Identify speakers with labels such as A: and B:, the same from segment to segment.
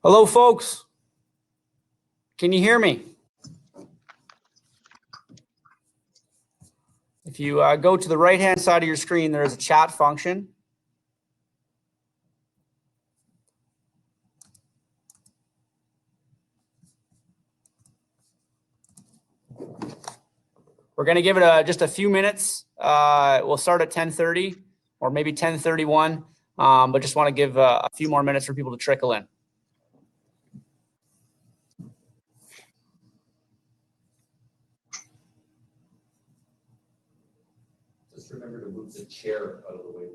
A: Hello, folks. Can you hear me? If you go to the right-hand side of your screen, there is a chat function. We're going to give it just a few minutes. We'll start at 10:30 or maybe 10:31, but just want to give a few more minutes for people to trickle in.
B: Just remember to move the chair out of the way.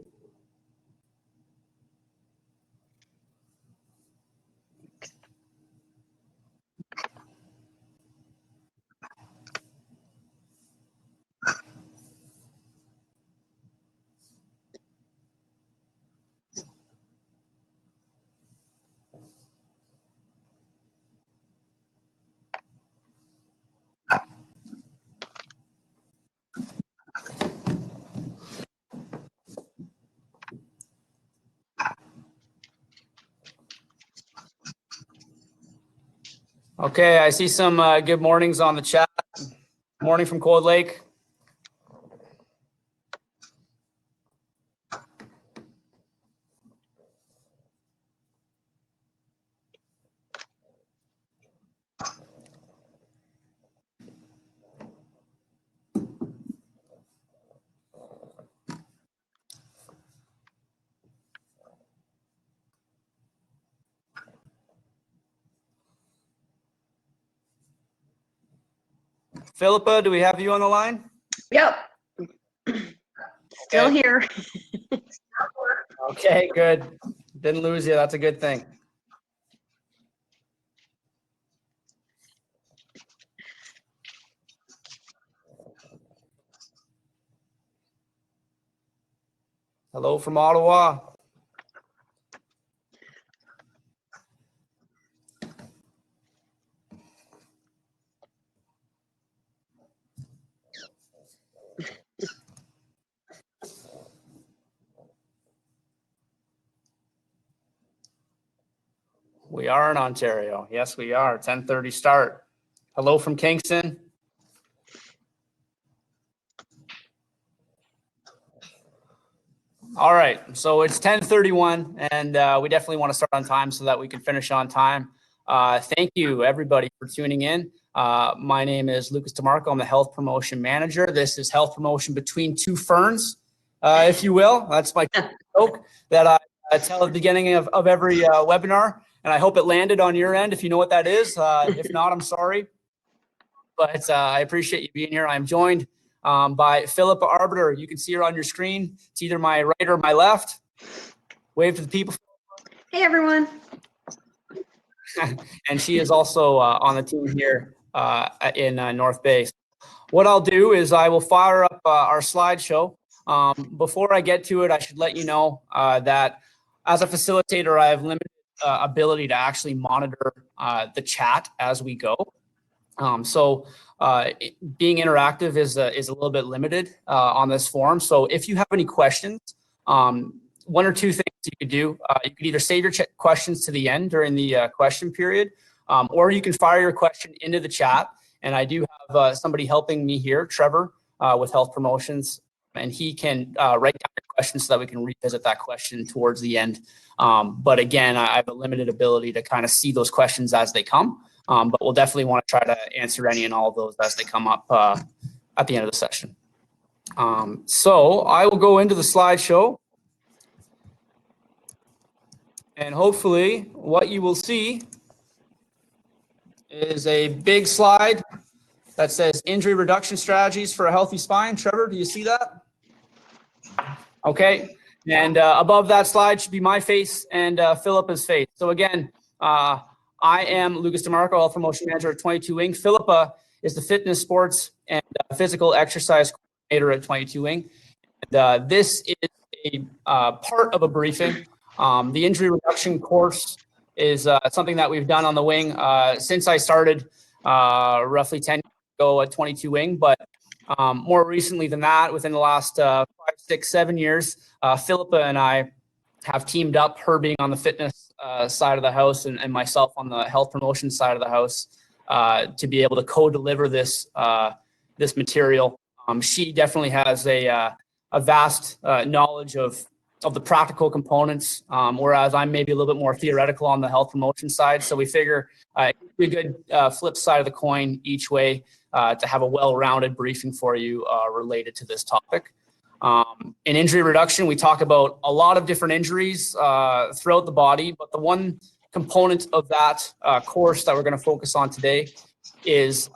A: Okay, I see some good mornings on the chat. Morning from Cold Lake. Philippa, do we have you on the line?
C: Yep. Still here.
A: Okay, good. Didn't lose you. That's a good thing. Hello from Ottawa. We are in Ontario. Yes, we are. 10:30 start. Hello from Kingston. All right, so it's 10:31, and we definitely want to start on time so that we can finish on time. Thank you, everybody, for tuning in. My name is Lucas DeMarco. I'm the Health Promotion Manager. This is Health Promotion Between Two Ferns, if you will. That's my joke that I tell at the beginning of every webinar, and I hope it landed on your end if you know what that is. If not, I'm sorry. But I appreciate you being here. I'm joined by Philippa Arbiter. You can see her on your screen. It's either my right or my left. Wave to the people.
C: Hey, everyone.
A: And she is also on the team here in North Bay. What I'll do is I will fire up our slideshow. Before I get to it, I should let you know that as a facilitator, I have limited ability to actually monitor the chat as we go. Being interactive is a little bit limited on this forum. So if you have any questions, one or two things you could do. You could either save your questions to the end during the question period, or you can fire your question into the chat. And I do have somebody helping me here, Trevor, with Health Promotions, and he can write down your question so that we can revisit that question towards the end. But again, I have a limited ability to kind of see those questions as they come. But we'll definitely want to try to answer any and all of those as they come up at the end of the session. So I will go into the slideshow. And hopefully what you will see is a big slide that says injury reduction strategies for a healthy spine. Trevor, do you see that? Okay. And above that slide should be my face and Philippa's face. So again, I am Lucas DeMarco, Health Promotion Manager at 22 Wing. Philippa is the fitness, sports, and physical exercise coordinator at 22 Wing. And this is a part of a briefing. The injury reduction course is something that we've done on the wing since I started roughly 10 years ago at 22 Wing. But more recently than that, within the last 5, 6, 7 years, Philippa and I have teamed up, her being on the fitness side of the house and myself on the health promotion side of the house to be able to co-deliver this this material. She definitely has a vast knowledge of the practical components, whereas I'm maybe a little bit more theoretical on the health promotion side. So we figure it'd be a good flip side of the coin each way to have a well-rounded briefing for you related to this topic. In injury reduction, we talk about a lot of different injuries throughout the body, but the one component of that course that we're going to focus on today is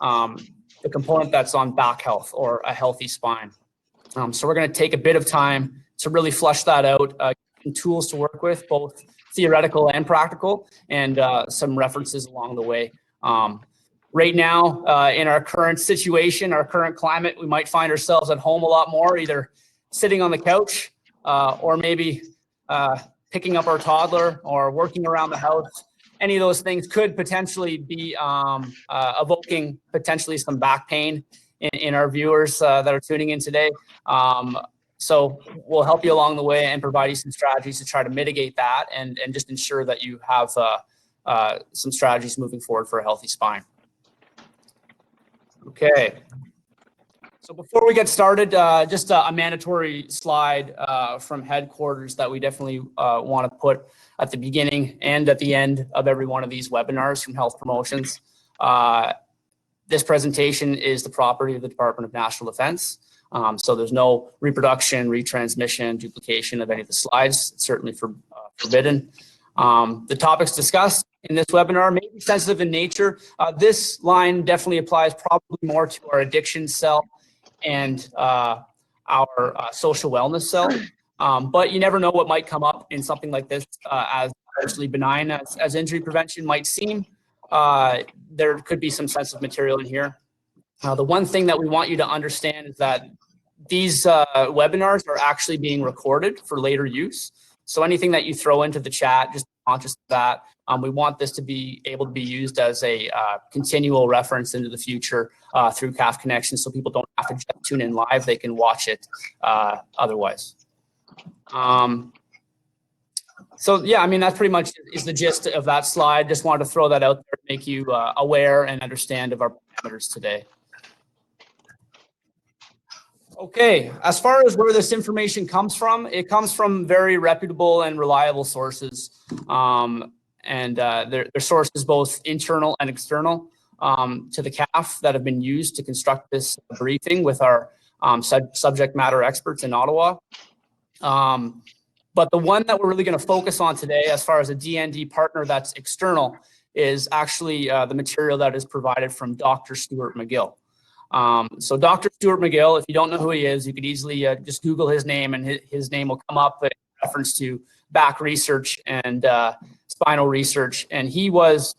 A: the component that's on back health or a healthy spine. So we're going to take a bit of time to really flesh that out, some tools to work with, both theoretical and practical, and some references along the way. Right now, in our current situation, our current climate, we might find ourselves at home a lot more, either sitting on the couch or maybe picking up our toddler or working around the house. Any of those things could potentially be evoking potentially some back pain in our viewers that are tuning in today. So we'll help you along the way and provide you some strategies to try to mitigate that and just ensure that you have some strategies moving forward for a healthy spine. Okay. So before we get started, just a mandatory slide from headquarters that we definitely want to put at the beginning and at the end of every one of these webinars from Health Promotions. This presentation is the property of the Department of National Defense. So there's no reproduction, retransmission, duplication of any of the slides. It's certainly forbidden. The topics discussed in this webinar may be sensitive in nature. This line definitely applies probably more to our addiction cell and our social wellness cell. But you never know what might come up in something like this, as actually benign as injury prevention might seem. There could be some sensitive material in here. The one thing that we want you to understand is that these webinars are actually being recorded for later use. So anything that you throw into the chat, just be conscious of that. We want this to be able to be used as a continual reference into the future through CAF Connection, so people don't have to just tune in live. They can watch it otherwise. So yeah, I mean, that's pretty much is the gist of that slide. Just wanted to throw that out there to make you aware and understand of our parameters today. Okay, as far as where this information comes from, it comes from very reputable and reliable sources. They're sources both internal and external to the CAF that have been used to construct this briefing with our subject matter experts in Ottawa. But the one that we're really going to focus on today, as far as a DND partner that's external, is actually the material that is provided from Dr. Stuart McGill. So Dr. Stuart McGill, if you don't know who he is, you could easily just Google his name and his name will come up in reference to back research and spinal research. And he was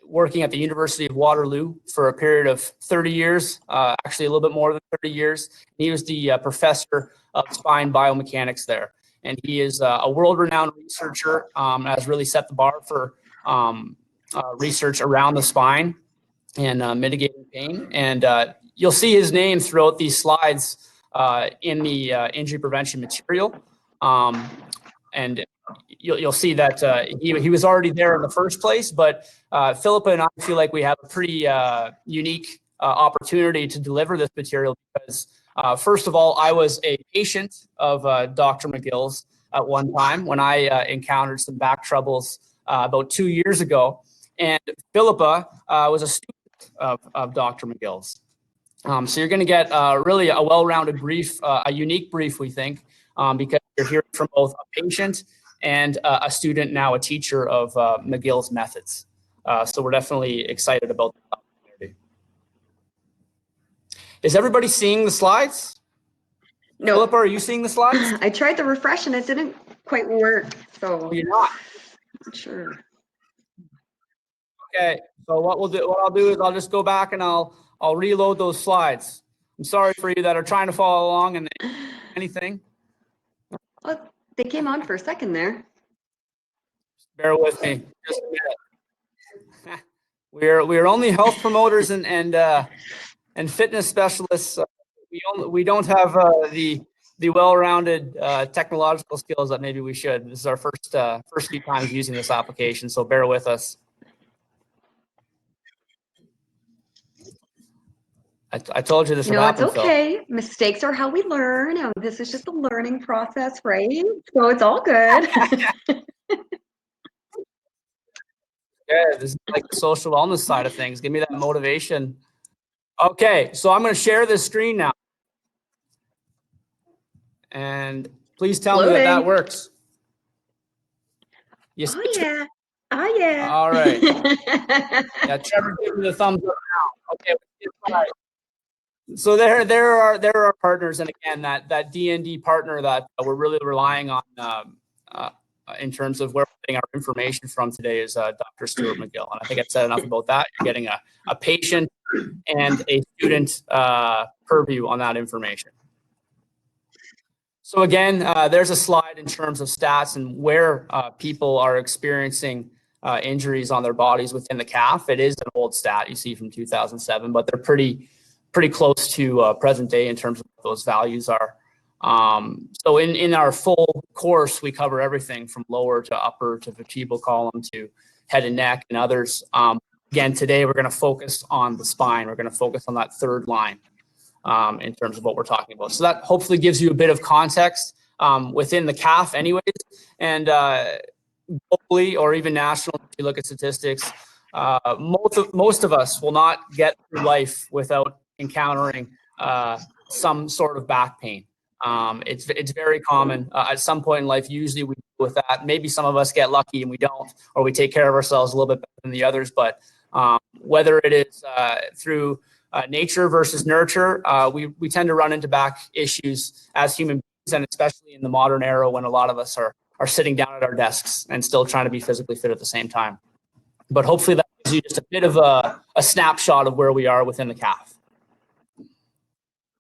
A: working at the University of Waterloo for a period of 30 years, actually a little bit more than 30 years. He was the professor of spine biomechanics there. And he is a world-renowned researcher, has really set the bar for research around the spine and mitigating pain. And you'll see his name throughout these slides in the injury prevention material. And you'll see that he was already there in the first place, but Philippa and I feel like we have a pretty unique opportunity to deliver this material because first of all, I was a patient of Dr. McGill's at one time when I encountered some back troubles about 2 years ago. And Philippa was a student of Dr. McGill's. So you're going to get really a well-rounded brief, a unique brief, we think, because you're hearing from both a patient and a student, now a teacher of McGill's methods. So we're definitely excited about that opportunity. Is everybody seeing the slides? No. Philippa, are you seeing the slides?
C: I tried to refresh and it didn't quite work. So
A: you're not.
C: Not sure.
A: Okay. So what I'll do is I'll just go back and I'll reload those slides. I'm sorry for you that are trying to follow along and anything.
C: Well, they came on for a second there.
A: Bear with me. Just a minute. We're only health promoters and fitness specialists. We don't have the the well-rounded technological skills that maybe we should. This is our first few times using this application, so bear with us. I told you this would happen,
C: it's okay. Mistakes are how we learn. And this is just a learning process, right? So it's all good.
A: Yeah, this is like the social wellness side of things. Give me that motivation. Okay, so I'm going to share this screen now. And please tell me that
C: Loading.
A: works. Yes.
C: Oh, yeah. Oh, yeah.
A: All right. Yeah, Trevor, give me the thumbs up now. Okay. So there are partners, and again, that D&D partner that we're really relying on in terms of where we're getting our information from today is Dr. Stuart McGill. And I think I've said enough about that. You're getting a patient and a student purview on that information. So again, there's a slide in terms of stats and where people are experiencing injuries on their bodies within the calf. It is an old stat you see from 2007, but they're pretty close to present day in terms of what those values are. So in our full course, we cover everything from lower to upper to vertebral column to head and neck and others. Again, today we're going to focus on the spine. We're going to focus on that third line in terms of what we're talking about. So that hopefully gives you a bit of context within the calf anyways. And globally or even national, if you look at statistics, most of us will not get through life without encountering some sort of back pain. It's very common at some point in life. Usually we deal with that. Maybe some of us get lucky and we don't, or we take care of ourselves a little bit better than the others. But whether it is through nature versus nurture, we tend to run into back issues as human beings, and especially in the modern era when a lot of us are sitting down at our desks and still trying to be physically fit at the same time. But hopefully that gives you just a bit of a snapshot of where we are within the calf.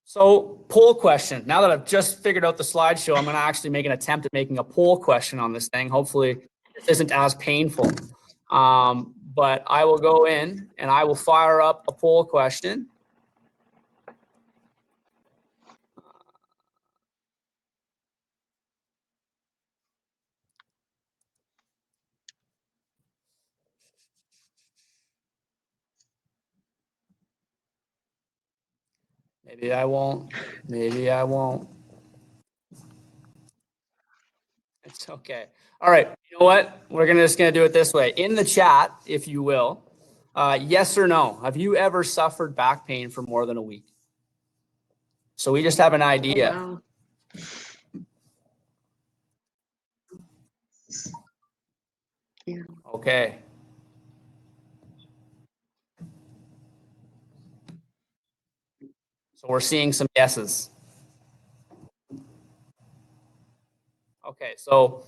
A: So poll question. Now that I've just figured out the slideshow, I'm going to actually make an attempt at making a poll question on this thing. Hopefully this isn't as painful. But I will go in and I will fire up a poll question. Maybe I won't. Maybe I won't. It's okay. All right. You know what? We're just gonna do it this way. In the chat, if you will, yes or no. Have you ever suffered back pain for more than a week? So we just have an idea.
C: Wow. Yeah.
A: Okay. So we're seeing some yeses. Okay. So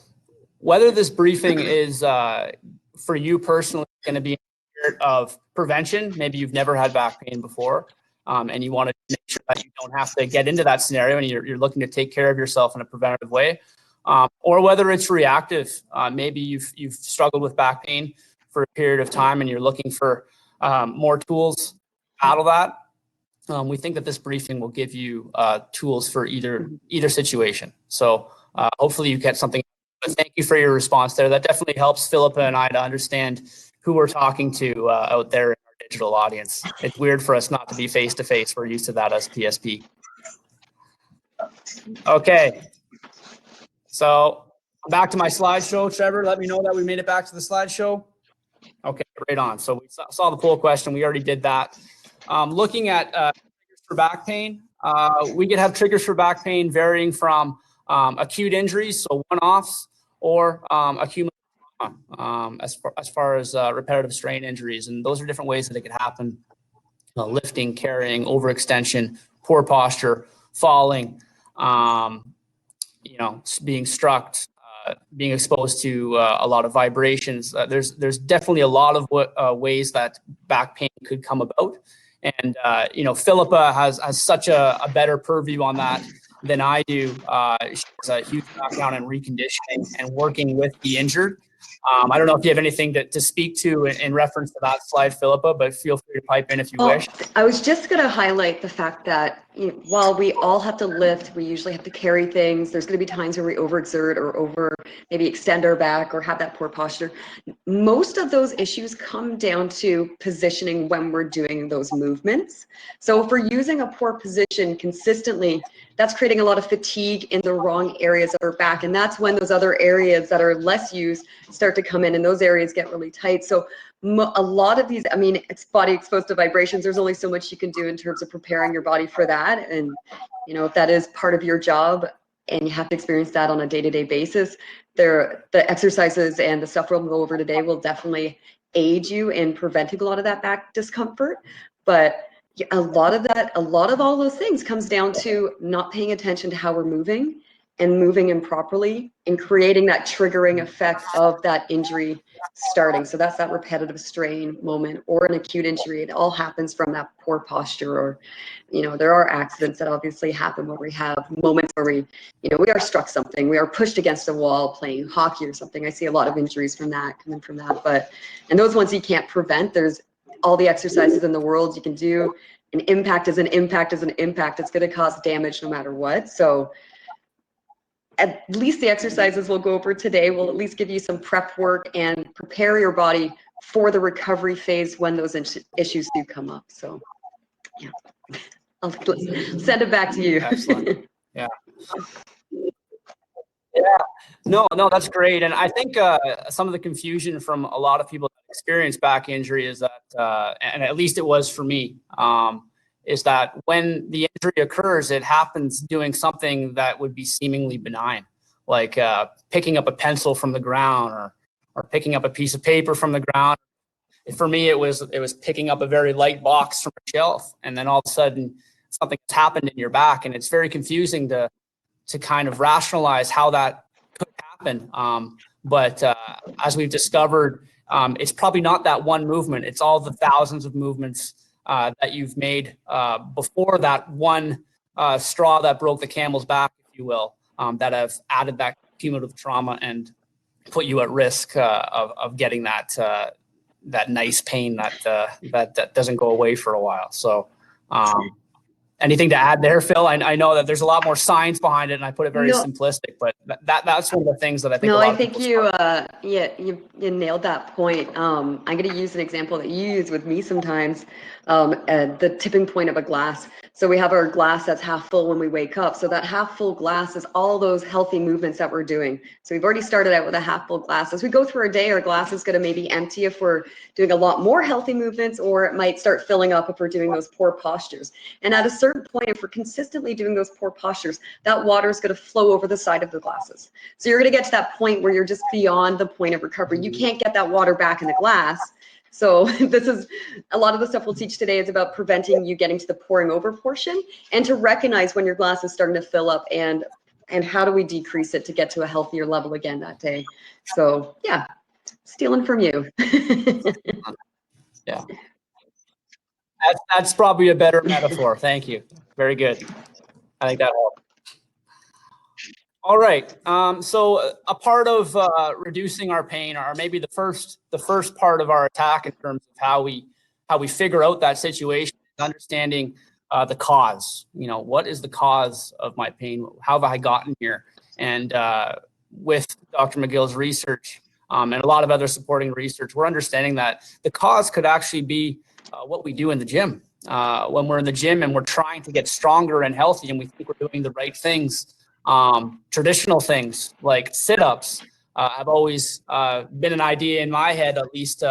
A: whether this briefing is for you personally going to be in the spirit of prevention, maybe you've never had back pain before, and you want to make sure that you don't have to get into that scenario and you're looking to take care of yourself in a preventative way, or whether it's reactive. Maybe you've struggled with back pain for a period of time and you're looking for more tools to battle that. We think that this briefing will give you tools for either situation. So hopefully you get something. But thank you for your response there. That definitely helps Philippa and I to understand who we're talking to out there in our digital audience. It's weird for us not to be face to face. We're used to that as PSP. Okay. So back to my slideshow. Trevor, let me know that we made it back to the slideshow. Okay, right on. So we saw the poll question. We already did that. Looking at triggers for back pain, we could have triggers for back pain varying from acute injuries, so one-offs, or accumulated trauma, as far as repetitive strain injuries. And those are different ways that it could happen. Lifting, carrying, overextension, poor posture, falling, being struck, being exposed to a lot of vibrations. There's definitely a lot of ways that back pain could come about. And, Philippa has such a better purview on that than I do. She has a huge background in reconditioning and working with the injured. I don't know if you have anything to speak to in reference to that slide, Philippa, but feel free to pipe in if you wish.
C: I was just going to highlight the fact that while we all have to lift, we usually have to carry things. There's going to be times where we overexert or over maybe extend our back or have that poor posture. Most of those issues come down to positioning when we're doing those movements. So if we're using a poor position consistently, that's creating a lot of fatigue in the wrong areas of our back. And that's when those other areas that are less used start to come in, and those areas get really tight. So a lot of these, I mean, it's body exposed to vibrations. There's only so much you can do in terms of preparing your body for that. And, you know, if that is part of your job and you have to experience that on a day-to-day basis, the exercises and the stuff we'll go over today will definitely aid you in preventing a lot of that back discomfort. But a lot of all those things comes down to not paying attention to how we're moving and moving improperly and creating that triggering effect of that injury starting. So that's that repetitive strain moment or an acute injury. It all happens from that poor posture, or, you know, there are accidents that obviously happen where we have moments where we, you know, we are struck something, we are pushed against a wall playing hockey or something. I see a lot of injuries from that, coming from that. But, and those ones you can't prevent. There's all the exercises in the world you can do. An impact is an impact is an impact. It's going to cause damage no matter what. So at least the exercises we'll go over today will at least give you some prep work and prepare your body for the recovery phase when those issues do come up. So yeah, I'll send it back to you.
A: Excellent. Yeah. Yeah. No, that's great. And I think some of the confusion from a lot of people that experience back injury is that, and at least it was for me, is that when the injury occurs, it happens doing something that would be seemingly benign, like picking up a pencil from the ground or picking up a piece of paper from the ground. For me, it was picking up a very light box from a shelf, and then all of a sudden something's happened in your back, and it's very confusing to kind of rationalize how that could happen. But as we've discovered, it's probably not that one movement. It's all the thousands of movements that you've made before that one straw that broke the camel's back, if you will, that have added that cumulative trauma and put you at risk of getting that nice pain that doesn't go away for a while. So anything to add there, Phil? I know that there's a lot more science behind it, and I put it very simplistic, but that's one of the things that I think.
C: No, I think you nailed that point. I'm going to use an example that you use with me sometimes, the tipping point of a glass. So we have our glass that's half full when we wake up. So that half full glass is all those healthy movements that we're doing. So we've already started out with a half full glass. As we go through our day, our glass is going to maybe empty if we're doing a lot more healthy movements, or it might start filling up if we're doing those poor postures. And at a certain point, if we're consistently doing those poor postures, that water is going to flow over the side of the glasses. So you're going to get to that point where you're just beyond the point of recovery. You can't get that water back in the glass. So this is a lot of the stuff we'll teach today is about preventing you getting to the pouring over portion, and to recognize when your glass is starting to fill up, and how do we decrease it to get to a healthier level again that day. So yeah, stealing from you.
A: Yeah. That's probably a better metaphor. Thank you. Very good. I think that helped. All right. So a part of reducing our pain, or maybe the first part of our attack in terms of how we figure out that situation, is understanding the cause. You know, what is the cause of my pain? How have I gotten here? And with Dr. McGill's research and a lot of other supporting research, we're understanding that the cause could actually be what we do in the gym. When we're in the gym and we're trying to get stronger and healthy, and we think we're doing the right things. Traditional things like sit-ups have always been an idea in my head, at least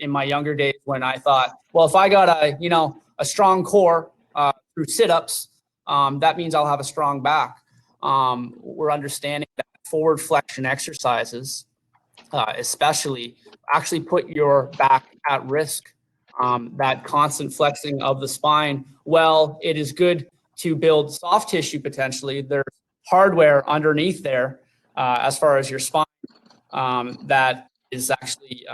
A: in my younger days, when I thought, well, if I got a strong core through sit-ups, that means I'll have a strong back. We're understanding that forward flexion exercises, especially, actually put your back at risk. That constant flexing of the spine, well, it is good to build soft tissue potentially. There's hardware underneath there as far as your spine that is actually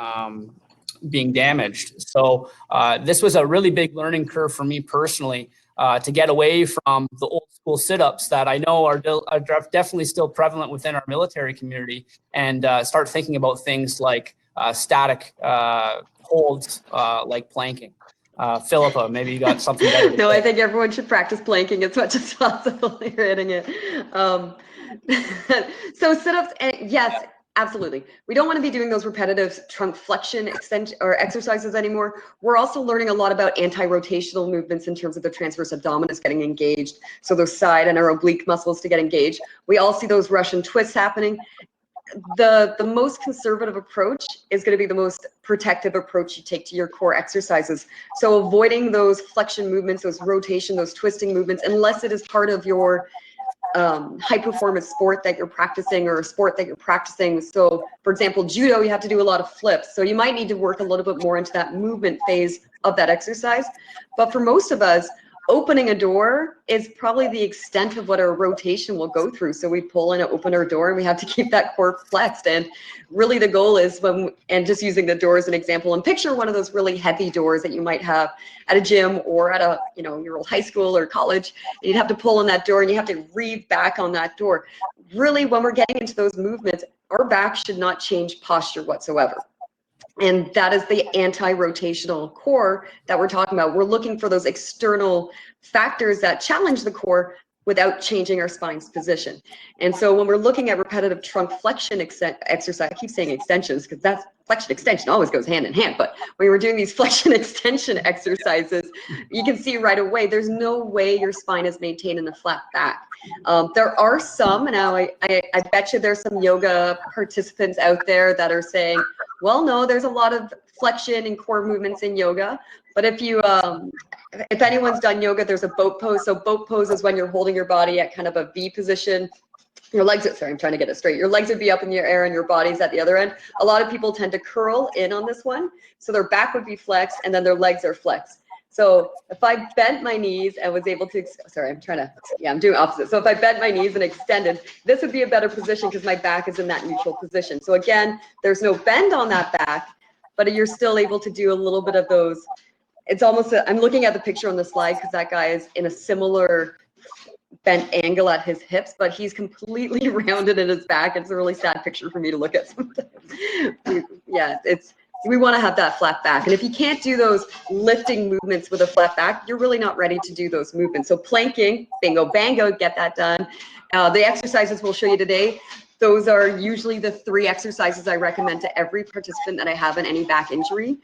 A: being damaged. So this was a really big learning curve for me personally to get away from the old school sit-ups that I know are definitely still prevalent within our military community, and start thinking about things like static holds, like planking. Philippa, maybe you got something better to
C: No,
A: say.
C: I think everyone should practice planking as much as possible. You're hitting it. So sit-ups, yes, absolutely. We don't want to be doing those repetitive trunk flexion extension or exercises anymore. We're also learning a lot about anti-rotational movements in terms of the transverse abdominis getting engaged. So those side and our oblique muscles to get engaged. We all see those Russian twists happening. The most conservative approach is going to be the most protective approach you take to your core exercises. So avoiding those flexion movements, those rotation, those twisting movements, unless it is part of your high performance sport that you're practicing or a sport that you're practicing. So for example, judo, you have to do a lot of flips. So you might need to work a little bit more into that movement phase of that exercise. But for most of us, opening a door is probably the extent of what our rotation will go through. So we pull and open our door and we have to keep that core flexed. And really the goal is and just using the door as an example, and picture one of those really heavy doors that you might have at a gym or at a, your old high school or college, and you'd have to pull on that door and you have to reeve back on that door. Really, when we're getting into those movements, our back should not change posture whatsoever. And that is the anti-rotational core that we're talking about. We're looking for those external factors that challenge the core without changing our spine's position. And so when we're looking at repetitive trunk flexion exercise, I keep saying extensions because that's flexion extension always goes hand in hand. But when we're doing these flexion extension exercises, you can see right away, there's no way your spine is maintained in a flat back. There are some, now I bet you there's some yoga participants out there that are saying, well, no, there's a lot of flexion and core movements in yoga. But if you, if anyone's done yoga, there's a boat pose. So boat pose is when you're holding your body at kind of a V position. Your legs, sorry, I'm trying to get it straight. Your legs would be up in the air and your body's at the other end. A lot of people tend to curl in on this one. So their back would be flexed and then their legs are flexed. So if I bent my knees and was able to, sorry, I'm doing opposite. So if I bent my knees and extended, this would be a better position because my back is in that neutral position. So again, there's no bend on that back, but you're still able to do a little bit of those. It's almost, I'm looking at the picture on the slide because that guy is in a similar bent angle at his hips, but he's completely rounded in his back. It's a really sad picture for me to look at sometimes. Yeah, we want to have that flat back. And if you can't do those lifting movements with a flat back, you're really not ready to do those movements. So planking, bingo, bango, get that done. The exercises we'll show you today, those are usually the 3 exercises I recommend to every participant that I have in any back injury.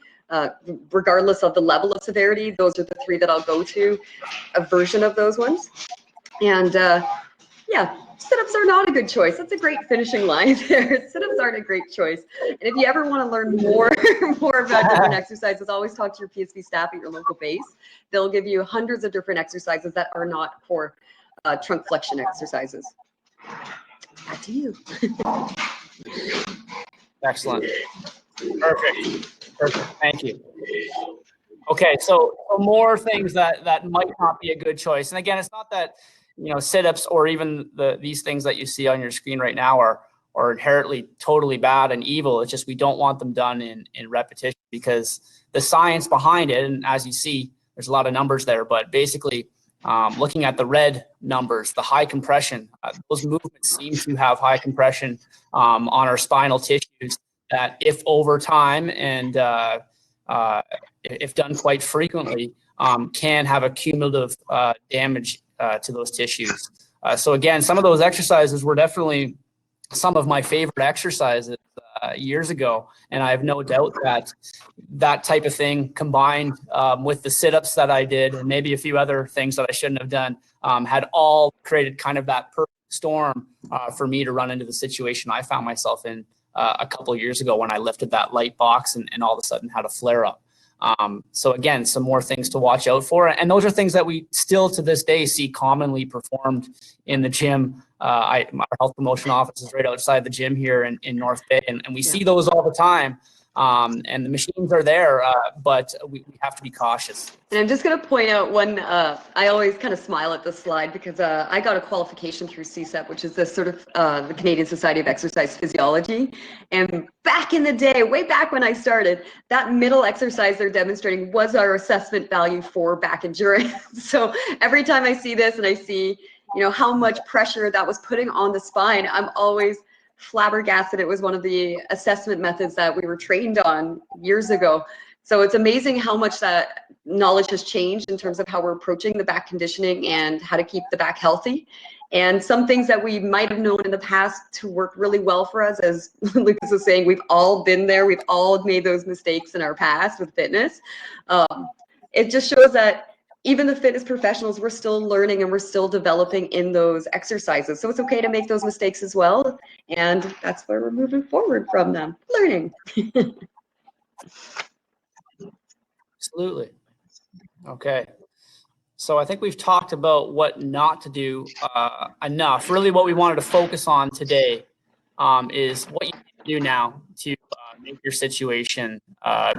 C: Regardless of the level of severity, those are the 3 that I'll go to, a version of those ones. And yeah, sit-ups are not a good choice. That's a great finishing line there. Sit-ups aren't a great choice. And if you ever want to learn more about different exercises, always talk to your PSV staff at your local base. They'll give you hundreds of different exercises that are not for trunk flexion exercises. Back to you.
A: Excellent. Perfect. Thank you. Okay, so more things that might not be a good choice. And again, it's not that sit-ups or even these things that you see on your screen right now are inherently totally bad and evil. It's just we don't want them done in repetition because the science behind it, and as you see, there's a lot of numbers there, but basically looking at the red numbers, the high compression, those movements seem to have high compression on our spinal tissues that if over time and if done quite frequently, can have a cumulative damage to those tissues. So again, some of those exercises were definitely some of my favorite exercises years ago. And I have no doubt that that type of thing combined with the sit-ups that I did and maybe a few other things that I shouldn't have done had all created kind of that perfect storm for me to run into the situation I found myself in a couple of years ago when I lifted that light box and all of a sudden had a flare up. So again, some more things to watch out for. And those are things that we still to this day see commonly performed in the gym. My health promotion office is right outside the gym here in North Bay, and we see those all the time. And the machines are there, but we have to be cautious.
C: And I'm just going to point out one, I always kind of smile at this slide because I got a qualification through CSEP, which is the sort of the Canadian Society of Exercise Physiology. And back in the day, way back when I started, that middle exercise they're demonstrating was our assessment value for back endurance. So every time I see this and I see, how much pressure that was putting on the spine, I'm always flabbergasted. It was one of the assessment methods that we were trained on years ago. So it's amazing how much that knowledge has changed in terms of how we're approaching the back conditioning and how to keep the back healthy. And some things that we might have known in the past to work really well for us, as Lucas was saying, we've all been there. We've all made those mistakes in our past with fitness. It just shows that even the fitness professionals, we're still learning and we're still developing in those exercises. So it's okay to make those mistakes as well. And that's where we're moving forward from them, learning.
A: Absolutely. Okay. So I think we've talked about what not to do enough. Really what we wanted to focus on today is what you can do now to make your situation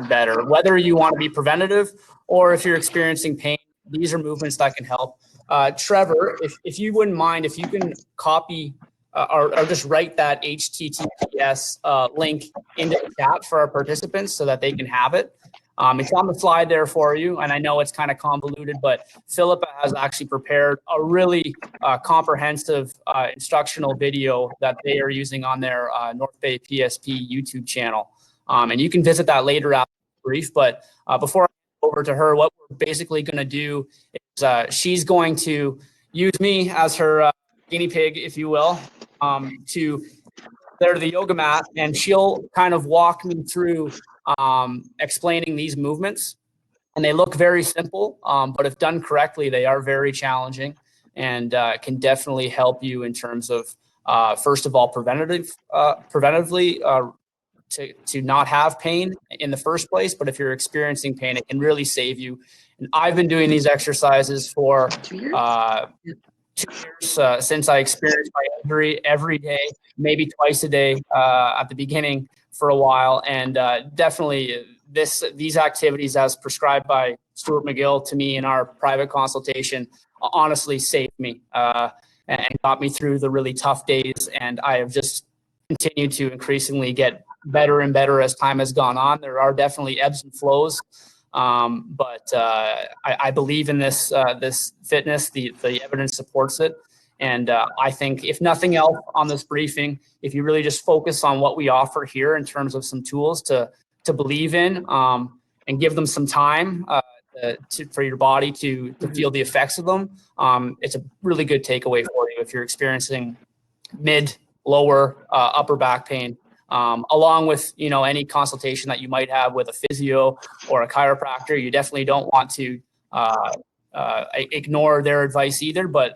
A: better. Whether you want to be preventative or if you're experiencing pain, these are movements that can help. Trevor, if you wouldn't mind, if you can copy or just write that HTTPS link into the chat for our participants so that they can have it. It's on the slide there for you, and I know it's kind of convoluted, but Philippa has actually prepared a really comprehensive instructional video that they are using on their North Bay PSP YouTube channel. And you can visit that later after the brief, but before I go over to her, what we're basically going to do is she's going to use me as her guinea pig, if you will, to there to the yoga mat, and she'll kind of walk me through explaining these movements. And they look very simple, but if done correctly, they are very challenging and can definitely help you in terms of, first of all, preventively to not have pain in the first place. But if you're experiencing pain, it can really save you. And I've been doing these exercises for 2 years since I experienced my injury, every day, maybe twice a day at the beginning for a while. And definitely these activities as prescribed by Stuart McGill to me in our private consultation honestly saved me and got me through the really tough days. And I have just continued to increasingly get better and better as time has gone on. There are definitely ebbs and flows. But I believe in this fitness. The evidence supports it, and I think if nothing else on this briefing, if you really just focus on what we offer here in terms of some tools to believe in, and give them some time for your body to feel the effects of them, it's a really good takeaway for you if you're experiencing mid, lower, upper back pain. Along with any consultation that you might have with a physio or a chiropractor. You definitely don't want to ignore their advice either, but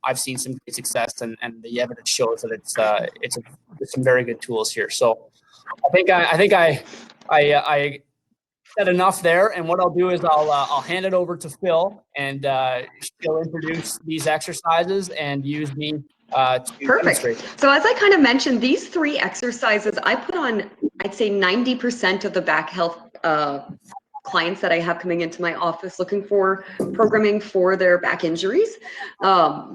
A: I've seen some great success, and the evidence shows that it's some very good tools here. So I think I said enough there, and what I'll do is I'll hand it over to Phil, and she'll introduce these exercises and use me to demonstrate.
C: So as I kind of mentioned, these 3 exercises I put on, I'd say 90% of the back health clients that I have coming into my office looking for programming for their back injuries.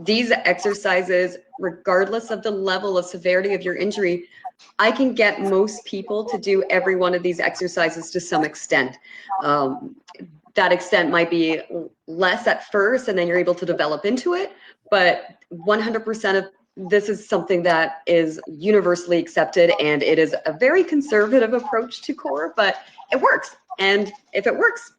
C: These exercises, regardless of the level of severity of your injury, I can get most people to do every one of these exercises to some extent. That extent might be less at first, and then you're able to develop into it. But 100% of this is something that is universally accepted, and it is a very conservative approach to core, but it works. And if it works,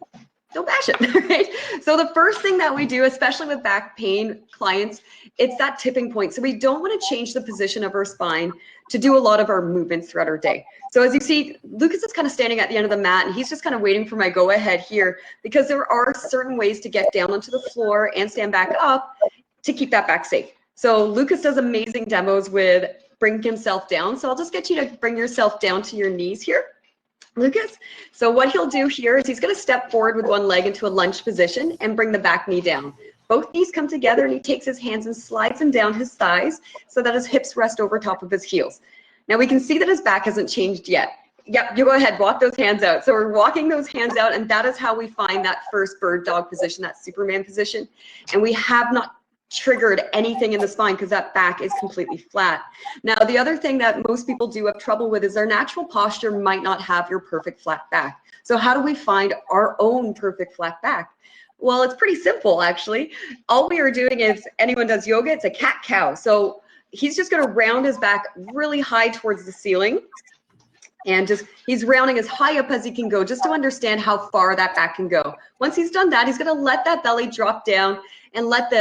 C: don't bash it, right? So the first thing that we do, especially with back pain clients, it's that tipping point. So we don't want to change the position of our spine to do a lot of our movements throughout our day. So as you see, Lucas is kind of standing at the end of the mat, and he's just kind of waiting for my go ahead here, because there are certain ways to get down onto the floor and stand back up to keep that back safe. So Lucas does amazing demos with bringing himself down. So I'll just get you to bring yourself down to your knees here, Lucas. So what he'll do here is he's going to step forward with one leg into a lunge position and bring the back knee down. Both knees come together, and he takes his hands and slides them down his thighs so that his hips rest over top of his heels. Now we can see that his back hasn't changed yet. Yep, you go ahead, walk those hands out. So we're walking those hands out, and that is how we find that first bird dog position, that Superman position. And we have not triggered anything in the spine because that back is completely flat. Now, the other thing that most people do have trouble with is their natural posture might not have your perfect flat back. So how do we find our own perfect flat back? Well, it's pretty simple, actually. All we are doing is, anyone does yoga, it's a cat-cow. So he's just going to round his back really high towards the ceiling. And just, he's rounding as high up as he can go just to understand how far that back can go. Once he's done that, he's gonna let that belly drop down and let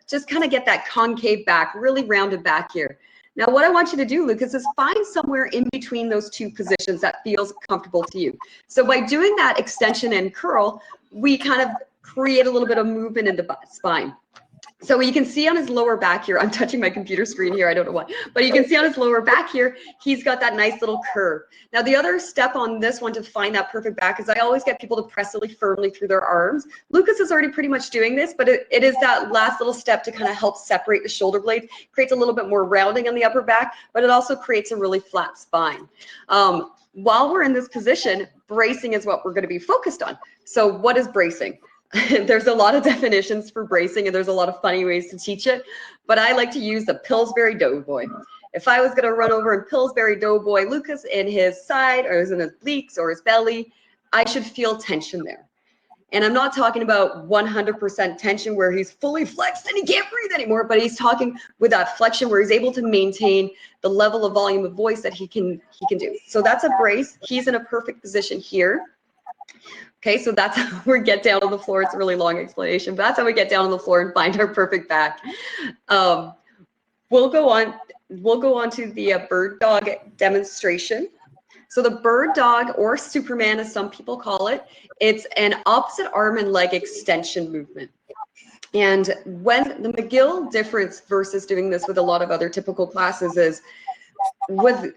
C: just kind of get that concave back, really rounded back here. Now, what I want you to do, Lucas, is find somewhere in between those two positions that feels comfortable to you. So by doing that extension and curl, we kind of create a little bit of movement in the spine. So you can see on his lower back here, I'm touching my computer screen here, I don't know why, but you can see on his lower back here, he's got that nice little curve. Now the other step on this one to find that perfect back is I always get people to press really firmly through their arms. Lucas is already pretty much doing this, but it is that last little step to kind of help separate the shoulder blades, creates a little bit more rounding on the upper back, but it also creates a really flat spine. While we're in this position, bracing is what we're going to be focused on. So what is bracing? There's a lot of definitions for bracing and there's a lot of funny ways to teach it, but I like to use the Pillsbury Doughboy. If I was going to run over and Pillsbury Doughboy Lucas in his side or in his obliques or his belly, I should feel tension there. And I'm not talking about 100% tension where he's fully flexed and he can't breathe anymore, but he's talking with that flexion where he's able to maintain the level of volume of voice that he can do. So that's a brace. He's in a perfect position here. Okay, so that's how we get down on the floor. It's a really long explanation, but that's how we get down on the floor and find our perfect back. We'll go on to the bird dog demonstration. So the bird dog, or Superman as some people call it, it's an opposite arm and leg extension movement. And when the McGill difference versus doing this with a lot of other typical classes is with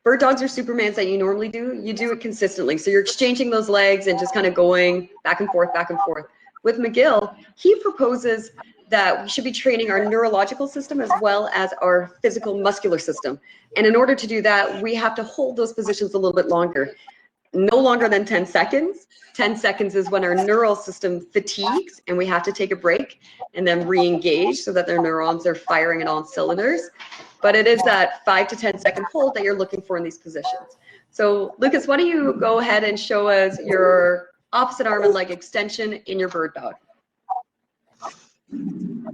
C: bird dogs or Supermans that you normally do, you do it consistently. So you're exchanging those legs and just kind of going back and forth, back and forth. With McGill, he proposes that we should be training our neurological system as well as our physical muscular system. And in order to do that, we have to hold those positions a little bit longer. No longer than 10 seconds. 10 seconds is when our neural system fatigues and we have to take a break and then re-engage so that their neurons are firing in all cylinders. But it is that 5 to 10 second hold that you're looking for in these positions. So Lucas, why don't you go ahead and show us your opposite arm and leg extension in your bird dog.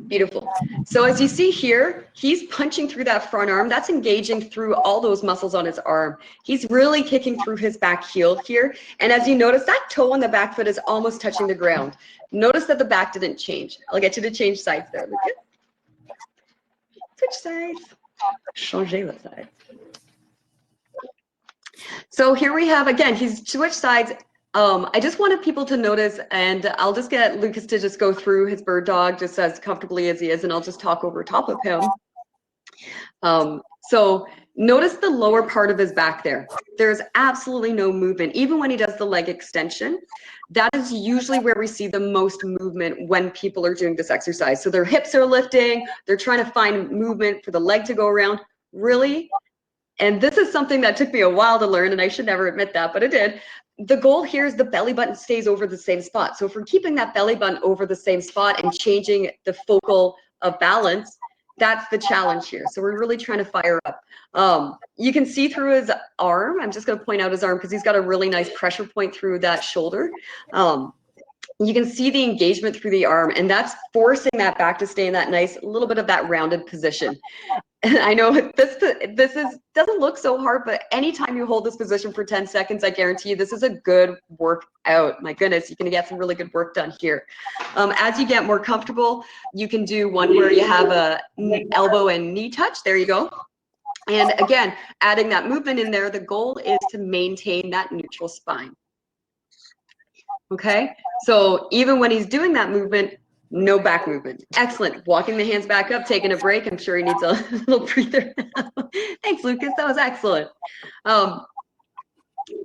C: Beautiful. So as you see here, he's punching through that front arm. That's engaging through all those muscles on his arm. He's really kicking through his back heel here. And as you notice, that toe on the back foot is almost touching the ground. Notice that the back didn't change. I'll get you to change sides there, Lucas. Switch sides. Changer la side. So here we have, again, he's switched sides. I just wanted people to notice, and I'll just get Lucas to just go through his bird dog just as comfortably as he is, and I'll just talk over top of him. So notice the lower part of his back there. There's absolutely no movement. Even when he does the leg extension, that is usually where we see the most movement when people are doing this exercise. So their hips are lifting, they're trying to find movement for the leg to go around. Really, and this is something that took me a while to learn, and I should never admit that, but it did. The goal here is the belly button stays over the same spot. So if we're keeping that belly button over the same spot and changing the focal of balance, that's the challenge here. So we're really trying to fire up. You can see through his arm. I'm just going to point out his arm because he's got a really nice pressure point through that shoulder. You can see the engagement through the arm, and that's forcing that back to stay in that nice little bit of that rounded position. And I know this doesn't look so hard, but anytime you hold this position for 10 seconds, I guarantee you this is a good workout. My goodness, you can get some really good work done here. As you get more comfortable, you can do one where you have a elbow and knee touch. There you go. And again, adding that movement in there, the goal is to maintain that neutral spine. Okay, so even when he's doing that movement, no back movement. Excellent. Walking the hands back up, taking a break. I'm sure he needs a little breather. Thanks, Lucas. That was excellent.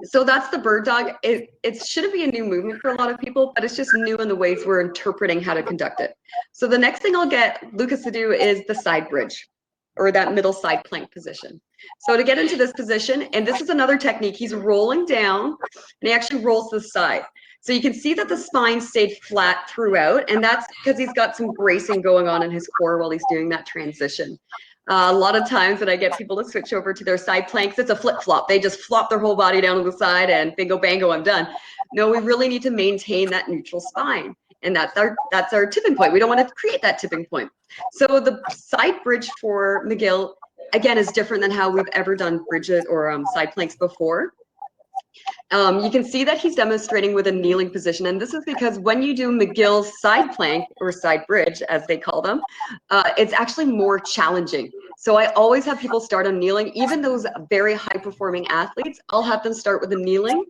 C: So that's the bird dog. It shouldn't be a new movement for a lot of people, but it's just new in the ways we're interpreting how to conduct it. So the next thing I'll get Lucas to do is the side bridge, or that middle side plank position. So to get into this position, and this is another technique, he's rolling down and he actually rolls to the side. So you can see that the spine stayed flat throughout, and that's because he's got some bracing going on in his core while he's doing that transition. A lot of times when I get people to switch over to their side planks, it's a flip-flop. They just flop their whole body down to the side and bingo bango, I'm done. No, we really need to maintain that neutral spine. And that's our tipping point. We don't want to create that tipping point. So the side bridge for McGill, again, is different than how we've ever done bridges or side planks before. You can see that he's demonstrating with a kneeling position, and this is because when you do McGill's side plank or side bridge, as they call them, it's actually more challenging. So I always have people start on kneeling. Even those very high-performing athletes, I'll have them start with a kneeling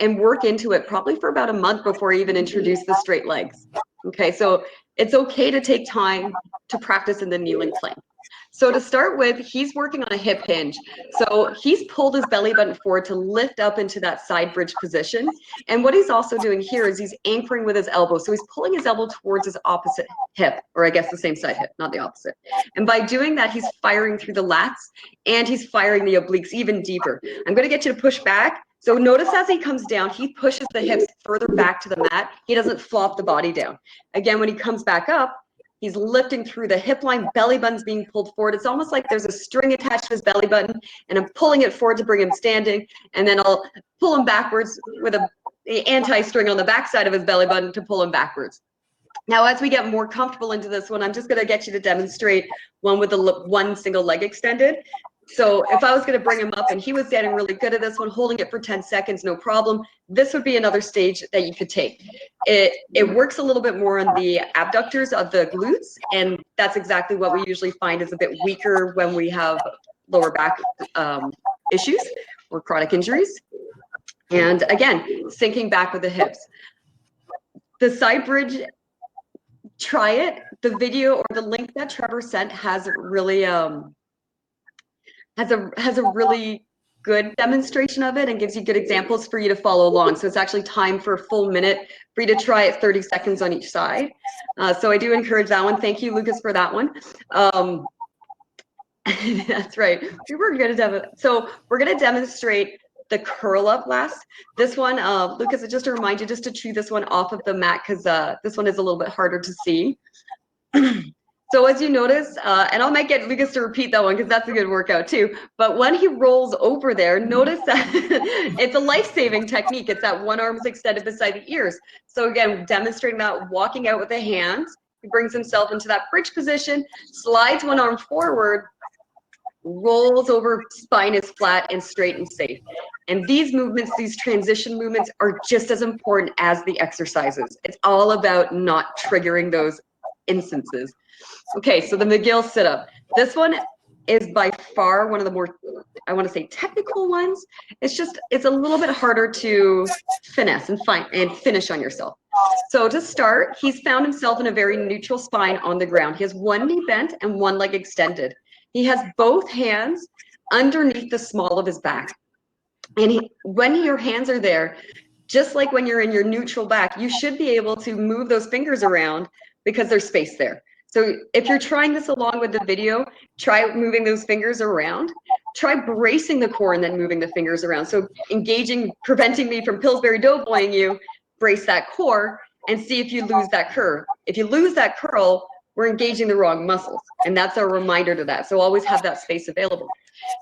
C: and work into it probably for about a month before I even introduce the straight legs. Okay, so it's okay to take time to practice in the kneeling plank. So to start with, he's working on a hip hinge. So he's pulled his belly button forward to lift up into that side bridge position. And what he's also doing here is he's anchoring with his elbow. So he's pulling his elbow towards his opposite hip, or I guess the same side hip, not the opposite. And by doing that, he's firing through the lats and he's firing the obliques even deeper. I'm going to get you to push back. So notice as he comes down, he pushes the hips further back to the mat. He doesn't flop the body down. Again, when he comes back up, he's lifting through the hip line, belly button's being pulled forward. It's almost like there's a string attached to his belly button, and I'm pulling it forward to bring him standing, and then I'll pull him backwards with the anti-string on the backside of his belly button to pull him backwards. Now, as we get more comfortable into this one, I'm just gonna get you to demonstrate one with the one single leg extended. So if I was going to bring him up and he was standing really good at this one, holding it for 10 seconds, no problem, this would be another stage that you could take. It works a little bit more on the abductors of the glutes, and that's exactly what we usually find is a bit weaker when we have lower back issues or chronic injuries. And again, sinking back with the hips. The side bridge, try it. The video or the link that Trevor sent has really has a really good demonstration of it and gives you good examples for you to follow along. So it's actually time for a full minute for you to try it, 30 seconds on each side. So I do encourage that one. Thank you, Lucas, for that one. That's right. We were going to so we're going to demonstrate the curl up last. This one, Lucas, just to remind you, just to chew this one off of the mat because this one is a little bit harder to see. So as you notice, and I might get Lucas to repeat that one because that's a good workout too, but when he rolls over there, notice that it's a life-saving technique. It's that one arm is extended beside the ears. So again, demonstrating that, walking out with the hands, he brings himself into that bridge position, slides one arm forward, rolls over, spine is flat and straight and safe. And these movements, these transition movements are just as important as the exercises. It's all about not triggering those instances. Okay, so the McGill sit-up. This one is by far one of the more, I want to say, technical ones. It's a little bit harder to finesse and finish on yourself. So to start, he's found himself in a very neutral spine on the ground. He has one knee bent and one leg extended. He has both hands underneath the small of his back. And when your hands are there, just like when you're in your neutral back, you should be able to move those fingers around because there's space there. So if you're trying this along with the video, try moving those fingers around. Try bracing the core and then moving the fingers around. So engaging, preventing me from Pillsbury Doughboying you, brace that core and see if you lose that curve. If you lose that curl, we're engaging the wrong muscles. And that's our reminder to that. So always have that space available.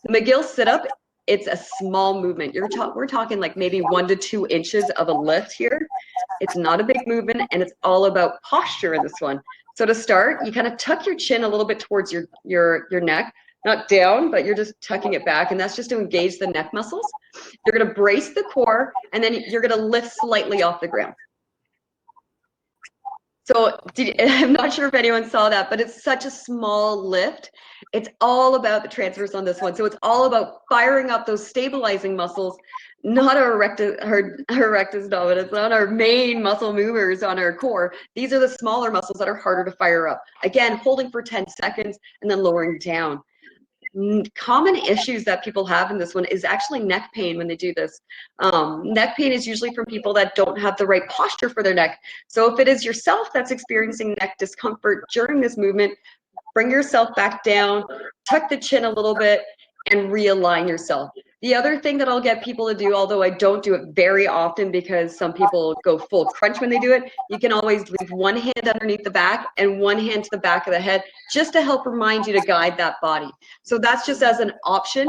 C: The McGill sit-up, it's a small movement. We're talking like maybe 1 to 2 inches of a lift here. It's not a big movement and it's all about posture in this one. So to start, you kind of tuck your chin a little bit towards your neck, not down, but you're just tucking it back. And that's just to engage the neck muscles. You're going to brace the core and then you're going to lift slightly off the ground. So I'm not sure if anyone saw that, but it's such a small lift. It's all about the transfers on this one. So it's all about firing up those stabilizing muscles, not our erectus dominus, not our main muscle movers on our core. These are the smaller muscles that are harder to fire up. Again, holding for 10 seconds and then lowering down. Common issues that people have in this one is actually neck pain when they do this. Neck pain is usually from people that don't have the right posture for their neck. So if it is yourself that's experiencing neck discomfort during this movement, bring yourself back down, tuck the chin a little bit, and realign yourself. The other thing that I'll get people to do, although I don't do it very often because some people go full crunch when they do it, you can always leave one hand underneath the back and one hand to the back of the head just to help remind you to guide that body. So that's just as an option.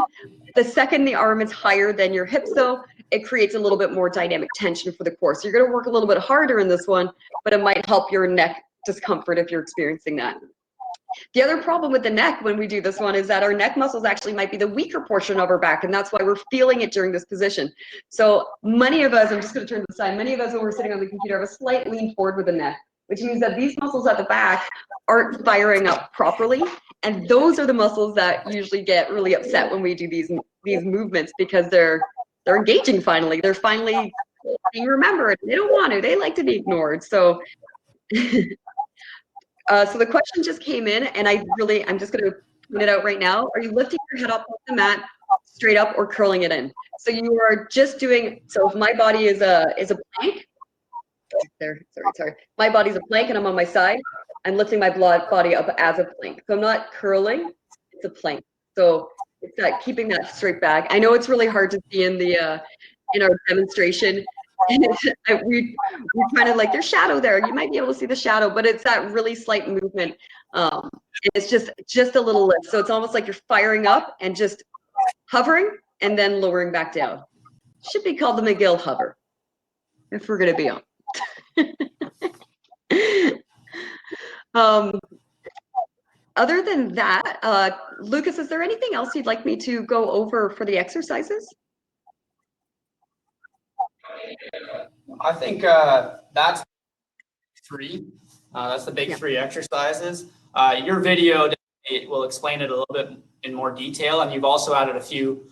C: The second the arm is higher than your hips though, it creates a little bit more dynamic tension for the core. So you're going to work a little bit harder in this one, but it might help your neck discomfort if you're experiencing that. The other problem with the neck when we do this one is that our neck muscles actually might be the weaker portion of our back, and that's why we're feeling it during this position. So many of us, I'm just going to turn to the side, many of us when we're sitting on the computer have a slight lean forward with the neck, which means that these muscles at the back aren't firing up properly, and those are the muscles that usually get really upset when we do these movements, because they're engaging finally. They're finally being remembered. They don't want to. They like to be ignored. So so the question just came in, and I'm just going to point it out right now. Are you lifting your head up off the mat, straight up, or curling it in? So you are just doing. So if my body is a plank, there. Sorry. My body's a plank, and I'm on my side. I'm lifting my body up as a plank. So I'm not curling. It's a plank. So it's that keeping that straight back. I know it's really hard to see in the in our demonstration. We're trying to, like, there's shadow there. You might be able to see the shadow, but it's that really slight movement. It's just a little lift. So it's almost like you're firing up and just hovering and then lowering back down. Should be called the McGill hover, if we're going to be on. Other than that, Lucas, is there anything else you'd like me to go over for the exercises?
A: I think that's three. That's the big three exercises. Your video will explain it a little bit in more detail, and you've also added a few